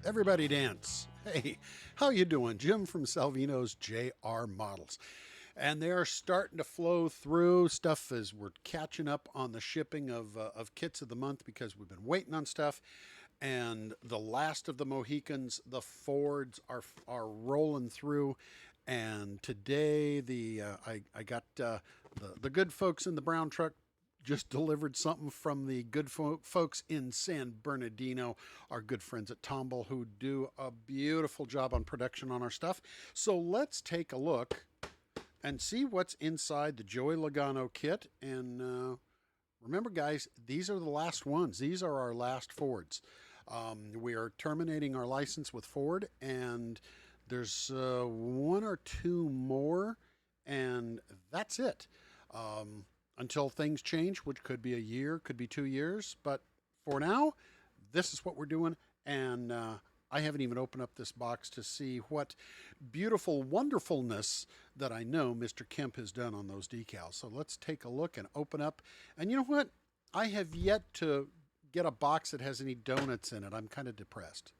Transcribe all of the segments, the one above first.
Everybody dance. Hey, how you doing? Jim from Salvinos J R Models. And they are starting to flow through stuff as we're catching up on the shipping of kits of the month because we've been waiting on stuff. And the last of the Mohicans, the Fords are rolling through. And today I got the good folks in the brown truck just delivered something from the good folks in San Bernardino, our good friends at Tomble, who do a beautiful job on production on our stuff. So let's take a look and see what's inside the Joey Logano kit. And remember, guys, these are the last ones. These are our last Fords. We are terminating our license with Ford, and there's one or two more, and that's it. Until things change, which could be a year, could be 2 years. But for now, this is what we're doing. And I haven't even opened up this box to see what beautiful wonderfulness that I know Mr. Kemp has done on those decals. So let's take a look and open up. And you know what? I have yet to get a box that has any donuts in it. I'm kind of depressed.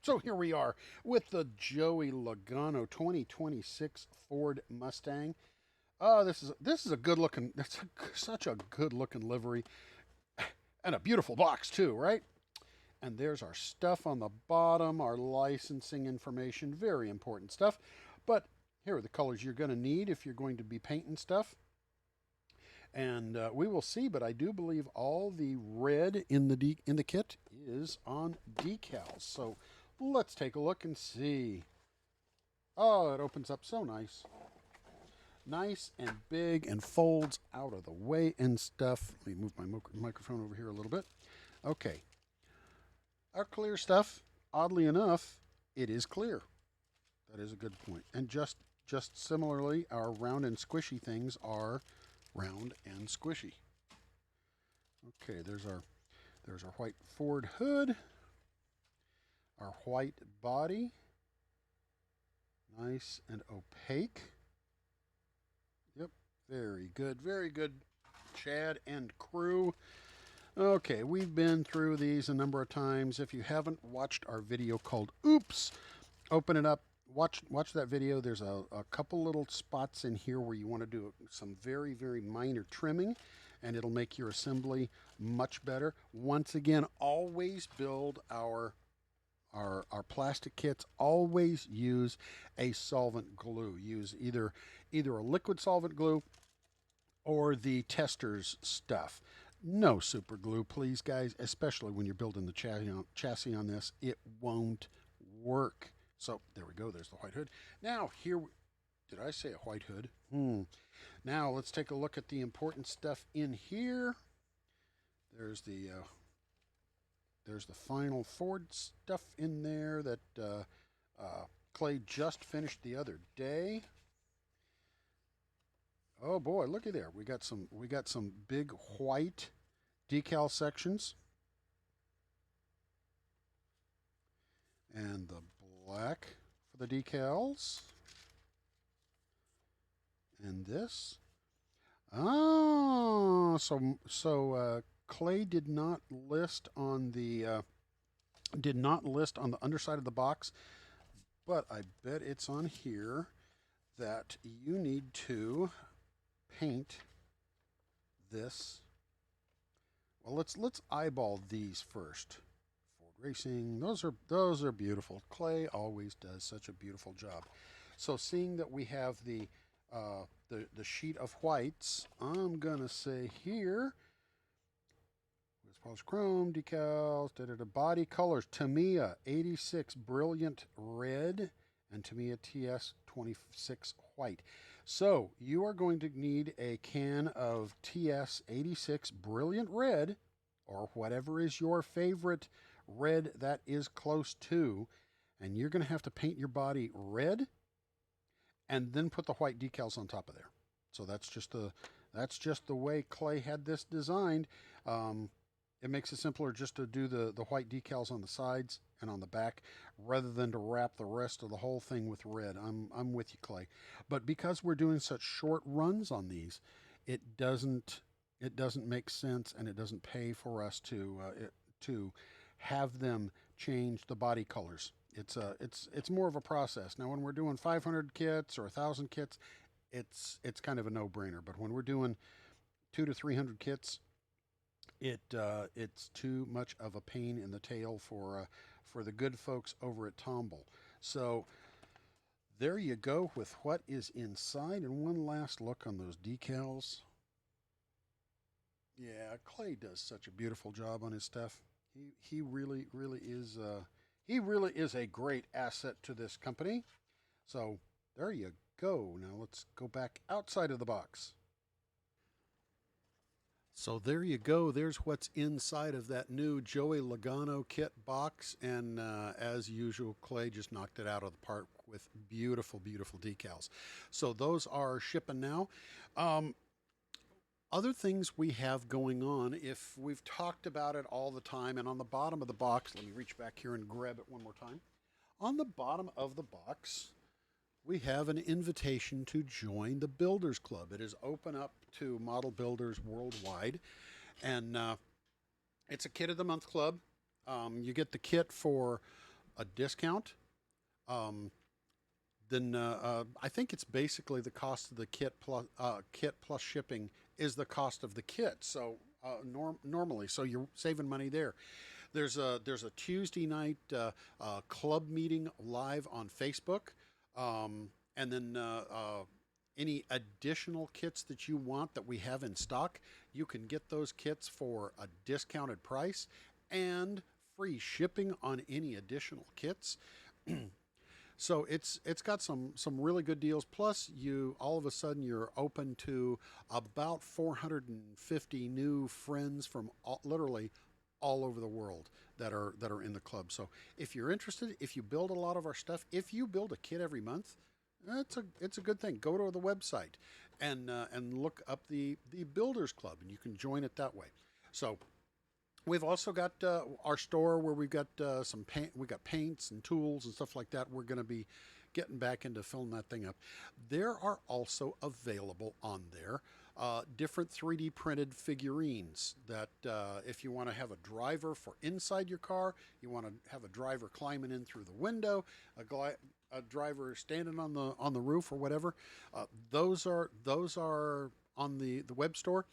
So here we are with the Joey Logano 2026 Ford Mustang. Oh, this is a good looking. That's such a good looking livery, and a beautiful box too, right? And there's our stuff on the bottom, our licensing information, very important stuff. But here are the colors you're going to need if you're going to be painting stuff. And we will see, but I do believe all the red in the kit is on decals. So let's take a look and see. Oh, it opens up so nice. Nice and big and folds out of the way and stuff. Let me move my microphone over here a little bit. Okay. Our clear stuff, oddly enough, it is clear. That is a good point. And just similarly, our round and squishy things are round and squishy. Okay, there's our white Ford hood. Our white body, nice and opaque. Yep, very good, Chad and crew. Okay, we've been through these a number of times. If you haven't watched our video called Oops, open it up, watch that video. There's a couple little spots in here where you want to do some very minor trimming, and it'll make your assembly much better. Once again, always build our plastic kits. Always use a solvent glue. Use either a liquid solvent glue or the tester's stuff. No super glue, please, guys, especially when you're building the chassis on this. It won't work. So there we go. There's the white hood. Now here, did I say a white hood? Now let's take a look at the important stuff in here. There's the final Ford stuff in there that Clay just finished the other day. Oh boy, looky there. We got some big white decal sections. And the black for the decals. And this. Oh, so Clay did not list on the underside of the box, but I bet it's on here that you need to paint this. Well, let's eyeball these first. Ford Racing, those are beautiful. Clay always does such a beautiful job. So seeing that we have the sheet of whites, I'm gonna say here. Polished chrome decals, body colors, Tamiya 86 Brilliant Red and Tamiya TS 26 White. So you are going to need a can of TS 86 Brilliant Red, or whatever is your favorite red that is close to, and you're going to have to paint your body red and then put the white decals on top of there. So that's just the way Clay had this designed. It makes it simpler just to do the white decals on the sides and on the back rather than to wrap the rest of the whole thing with red. I'm with you, Clay. But because we're doing such short runs on these, it doesn't It doesn't make sense, and it doesn't pay for us to have them change the body colors. It's more of a process. Now, when we're doing 500 kits or 1,000 kits, it's kind of a no-brainer. But when we're doing 200 to 300 kits, it's too much of a pain in the tail for the good folks over at Tomble. So there you go with what is inside, and one last look on those decals. Yeah, Clay does such a beautiful job on his stuff. He really is he really is a great asset to this company. So there you go. Now let's go back outside of the box. So there you go. There's what's inside of that new Joey Logano kit box, and as usual, Clay just knocked it out of the park with beautiful, beautiful decals. So those are shipping now. Um, Other things we have going on, if we've talked about it all the time, and on the bottom of the box, let me reach back here and grab it one more time. On the bottom of the box, we have an invitation to join the Builders Club. It is open up to model builders worldwide, and it's a Kit of the Month club. You get the kit for a discount. Um, then I think it's basically the cost of the kit plus shipping is the cost of the kit. So normally, so you're saving money there. There's a Tuesday night club meeting live on Facebook, and then any additional kits that you want that we have in stock, you can get those kits for a discounted price and free shipping on any additional kits. So it's got some really good deals. Plus, you all of a sudden you're open to about 450 new friends from literally all over the world that are in the club. So if you're interested, if you build a lot of our stuff, if you build a kit every month, it's a good thing. Go to the website and look up the Builders Club, and you can join it that way. So we've also got our store where we've got some paint. We got paints and tools and stuff like that. We're going to be getting back into filling that thing up. There are also available on there different 3D printed figurines that if you want to have a driver for inside your car, you want to have a driver climbing in through the window, a driver standing on the roof or whatever. Those are on the web store.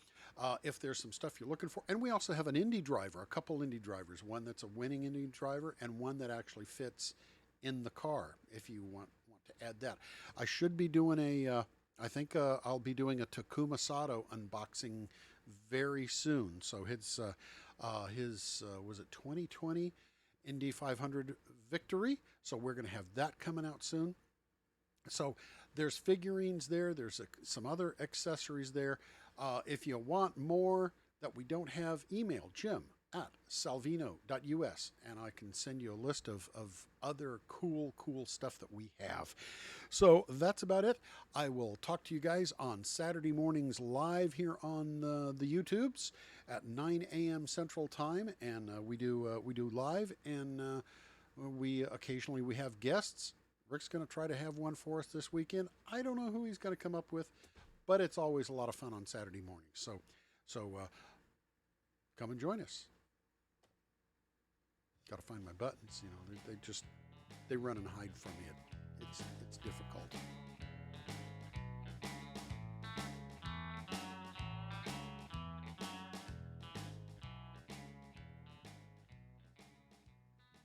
If there's some stuff you're looking for. And we also have an indie driver, a couple indie drivers, one that's a winning indie driver and one that actually fits in the car if you want to add that. I should be doing I think I'll be doing a Takuma Sato unboxing very soon. So his was it 2020 Indy 500 victory. So we're going to have that coming out soon. So there's figurines there. There's some other accessories there. If you want more that we don't have, email Jim at salvino.us and I can send you a list of other cool stuff that we have. So that's about it. I will talk to you guys on Saturday mornings live here on the YouTubes at 9 a.m. Central Time, and we do live, and we occasionally we have guests. Rick's going to try to have one for us this weekend. I don't know who he's going to come up with, but it's always a lot of fun on Saturday mornings. So come and join us. Got to find my buttons. They run and hide from me. It's difficult.